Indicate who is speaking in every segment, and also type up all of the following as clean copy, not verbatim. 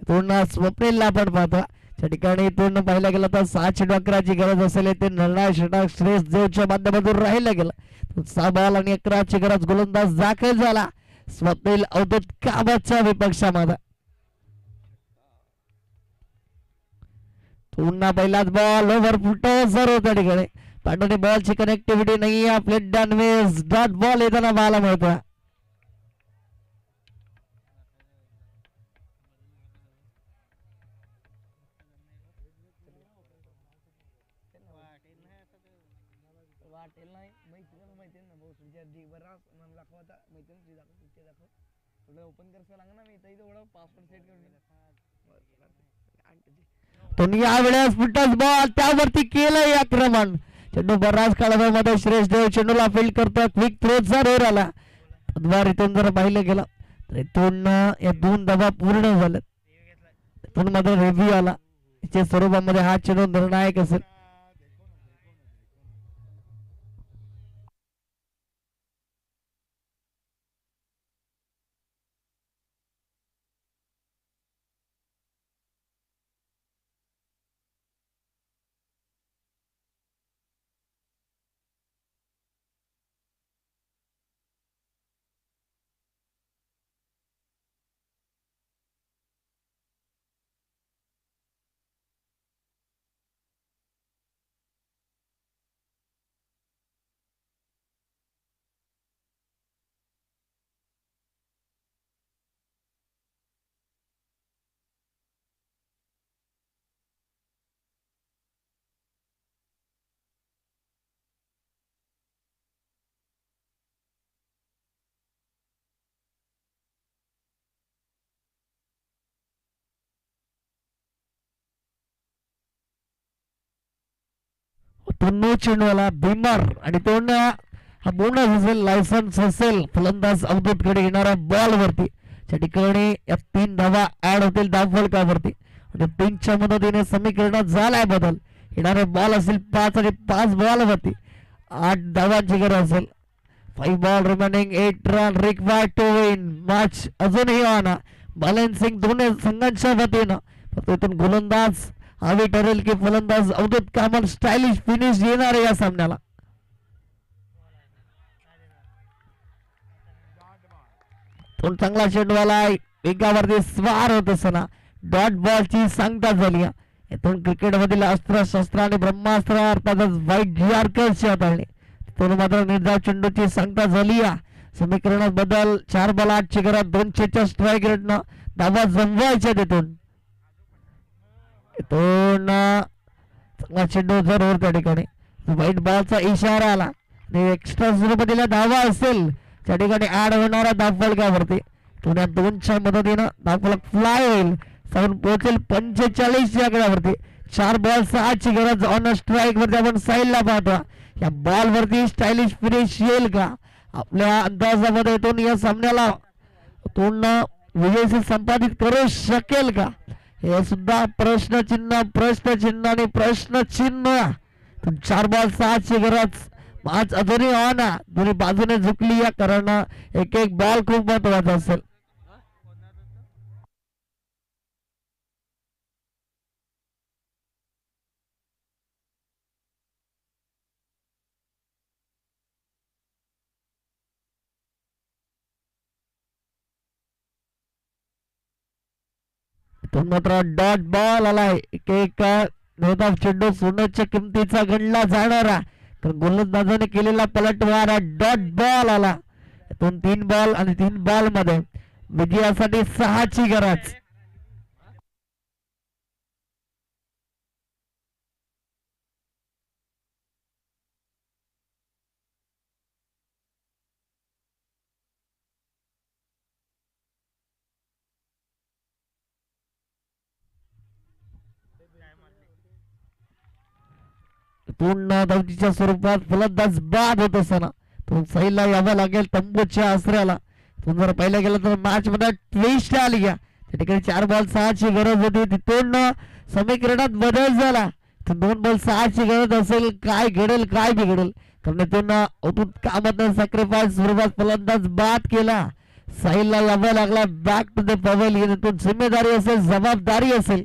Speaker 1: इथून स्वप्नीलला आपण पाहतो त्या ठिकाणी इथून पाहिलं गेलं तर 6 चेंडू 11ची गरज असेल ते निर्णायक षटक श्रेयस देवच्या माध्यमातून राहिलं गेलं 6 बॉल आणि 11ची गरज गोलंदाज दाखल झाला स्वप्नील अवधूत कामतच्या विपक्षामध्ये पुन्हा पहिलाच बॉल ओव्हर फुटो सर त्या ठिकाणी पांडुनी बॉलची कनेक्टिव्हिटी नाही आहे प्लेट डॅनवेज डॉट बॉल येताना पाहायला मिळतोय पण यावेळेस फुटस बॉल त्यावरती केलंय आक्रमण चेंडू बराच काळामध्ये श्रेयस देव चेंडूला फील्ड करतो क्विक थ्रो जरूर आला इथून जर पाहिलं गेलं तर इथून या 2 धावा पूर्ण झाल्या इथून मात्र रिव्ह्यू आला याच्या स्वरूपामध्ये हा चेंडू निर्णायक असेल चेंडूला भीमर आणि तो हा बोनस असेल लायसन्स असेल फलंदाज अवधूतकडे येणाऱ्या बॉल वरती त्या ठिकाणी या 3 धावा ऍड होतील धावफलकावरती आणि 3च्या मदतीने समीकरणात झालाय बदल येणारे बॉल असेल 5 आणि 5 बॉल वरती 8 धावांची गरज असेल 5 ball remaining 8 run required to win match अजूनही ऑन बॅलन्सिंग दोन्ही संघांच्या वतीनं फक्त इथून गोलंदाज हवी ठरेल की फलंदाज अवधूत कामत स्टायलिश फिनिश येणार आहे या सामन्याला तो चांगला चेंडू आला वेगावरती स्वार होत असताना डॉट बॉलची सांगता झाली इथून क्रिकेट मधील अस्त्र शस्त्र आणि ब्रह्मास्त्र अर्थातच व्हाईट यॉर्करची हाताळणी तिथून मात्र निर्धाव चेंडूची सांगता झाली समीकरणात बदल 4 बॉल 8ची गरज 200च्या स्ट्राईक रेटनं धावा जमवायच्या तिथून इथून चांगला चेंडू जरूर त्या ठिकाणी व्हाईट बॉलचा इशारा आला आणि एक्स्ट्रा सुरुवातीला धावा असेल त्या ठिकाणी ऍड होणारा धावफलकावरती पुण्या 2च्या मदतीनं धावफलक फ्लाय होईल जाऊन पोहोचेल 45 च्या आकड्यावरती 4 बॉल 6ची गरज ऑन स्ट्राईक वरती आपण साईडला पाहतो या बॉल वरती स्टायलिश फिनिश येईल का आपल्या अंदाजामध्ये इथून या सामन्याला पूर्ण विजय संपादित करू शकेल का हे सुद्धा प्रश्नचिन्ह आणि प्रश्नचिन्ह 4 बॉल 6ची गरज मॅच अजूनही ऑन दोन्ही बाजूने झुकली कारण एक एक बॉल खूप महत्वाचा असेल मात्र डॉट बॉल आलाय एक एक चेंडू सोन्याच्या किमतीचा गणला जाणारा तर गोलंदाजाने केलेला पलटवार डॉट बॉल आला 3 बॉल आणि 3 बॉल मध्ये विजयासाठी 6ची गरज पूर्ण धावतीच्या स्वरूपात फलंदाज बाद होत असताना तो सैला यावं लागेल तंबूच्या आसऱ्याला तो जर पाहिलं गेलं तर मॅच मध्ये ट्विस्ट आली त्या ठिकाणी 4 बॉल 6ची गरज होती तिथून समीकरणात बदल झाला तर 2 बॉल 6ची गरज असेल काय घडेल काय बिघडेल कारण तिथून अवधूत कामतनं सॅक्रिफाईस स्वरूपात फलंदाज बाद केला साहिलला यावं लागला बॅक टू द पवेलियन. तो जिम्मेदारी असेल, जबाबदारी असेल,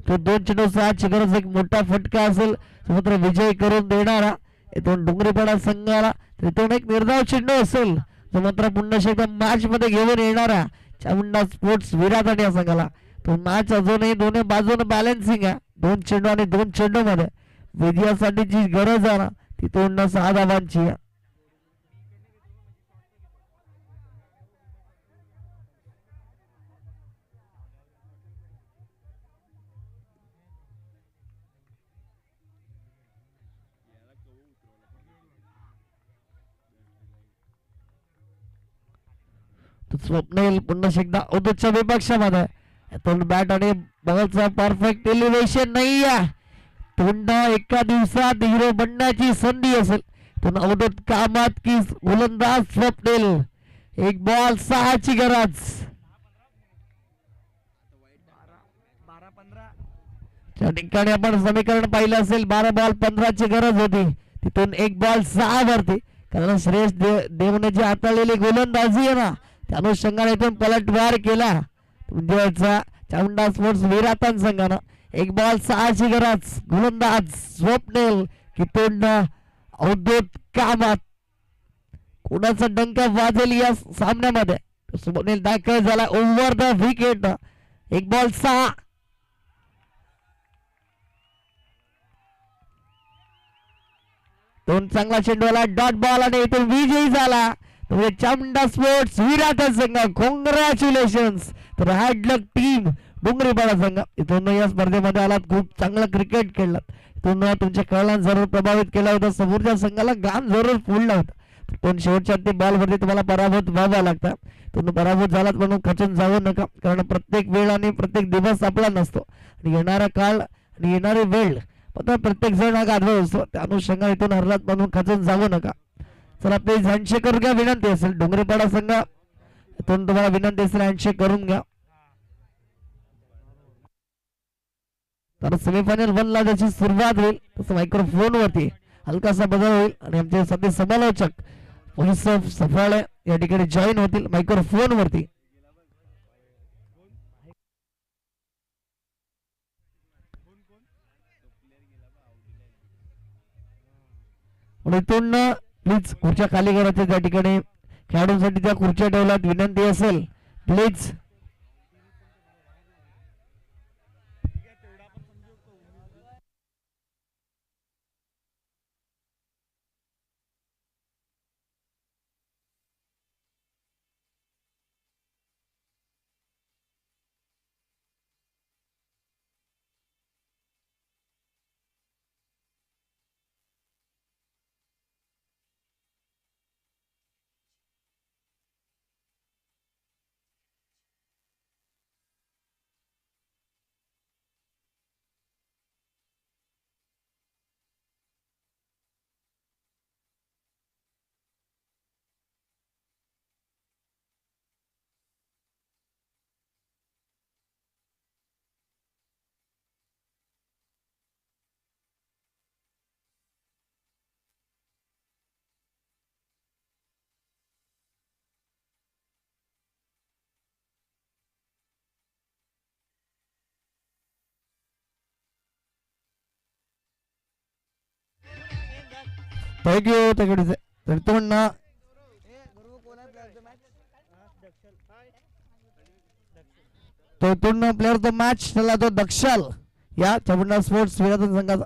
Speaker 1: तो 2 चेंडू 6 गरज, एक मोठा फटका असेल मात्र विजय करून देणारा इथून डोंगरीपाडा संघाला. तिथून एक निर्धाव चेंडू असेल जो मात्र पुन्हा एकदा मॅच मध्ये घेऊन येणारा चामुंडा स्पोर्ट्स विराट या संघाला. तो मॅच अजूनही दोन्ही बाजूने बॅलन्सिंग आहे. 2 चेंडू आणि 2 चेंडू मध्ये विजयासाठी जी गरज आहे ना तिथून 6 धावांची आहे. स्वप्नील पुन्हा एकदा अवधूतच्या विपक्षामध्ये बॅट आणि बॉलचा परफेक्ट एलिव्हेशन नाही आहे. पुन्हा एका दिवसात हिरो बनण्याची संधी असेल पण अवधूत कामात की गोलंदाज स्वप्नील. एक बॉल 6 ची गरज. त्या ठिकाणी आपण समीकरण पाहिलं असेल 12 बॉल 15 ची गरज होती. तिथून एक बॉल 6 वरती कारण श्रेयस देवने जी हाताळलेली गोलंदाजी आहे ना त्या अनुषंगाने इथून पलटवार केला म्हणजे चामुंडा स्पोर्ट्स विराटन संघानं. एक बॉल 6 ची गरज. गोलंदाज स्वप्नील कितून अवधूत कामात. कोणाचा डंक वाजेल या सामन्यामध्ये. स्वप्नील दाखल झाला ओव्हर द विकेट. एक बॉल 6. दोन चांगला चेंडूला डॉट बॉल आणि इथून विजयी झाला चामुंडा स्पोर्ट्स विराट संघ. कॉंग्रॅच्युलेशन्स. तर हार्ड लक टीम डोंगरीपाडा संघ. इथून या स्पर्धेमध्ये आलात, खूप चांगलं क्रिकेट खेळलात. इथून तुमच्या खेळाला जरूर प्रभावित केला होता. समोरच्या संघाला गाम जरूर फोडला होता पण शेवटच्या ते बॉलवरती तुम्हाला पराभूत व्हावा लागतात. तुम्ही पराभूत झालात म्हणून खचून जाऊ नका कारण प्रत्येक वेळ आणि प्रत्येक दिवस आपला नसतो आणि येणारा काळ आणि येणारी वेळ पण प्रत्येक जण हा गाजवत असतो. त्या अनुषंगाने इथून हरलात म्हणून खचून जाऊ नका. चला प्लीज हँडशेक करून घ्या विनंती असेल. डोंगरीपाडा संघ इथून तुम्हाला विनंती असेल हँडशेक करून घ्या. तर सेमीफायनल 1 ला ज्याची सुरुवात होईल तसं मायक्रोफोन वरती हलकासा बदल होईल आणि आमचे सध्या समालोचक पोलीस सफाळे या ठिकाणी जॉईन होतील मायक्रोफोन वरती. इथून प्लीज खुर्च्या खाली करायच्या. त्या ठिकाणी खेळाडूंसाठी त्या खुर्च्या ठेवल्यात. विनंती असेल प्लीज. थँक्यू. तर इथून तो इथून प्लेअर तो मॅच झाला तो दक्षाल या चामुंडा स्पोर्ट्स विराट संघाचा.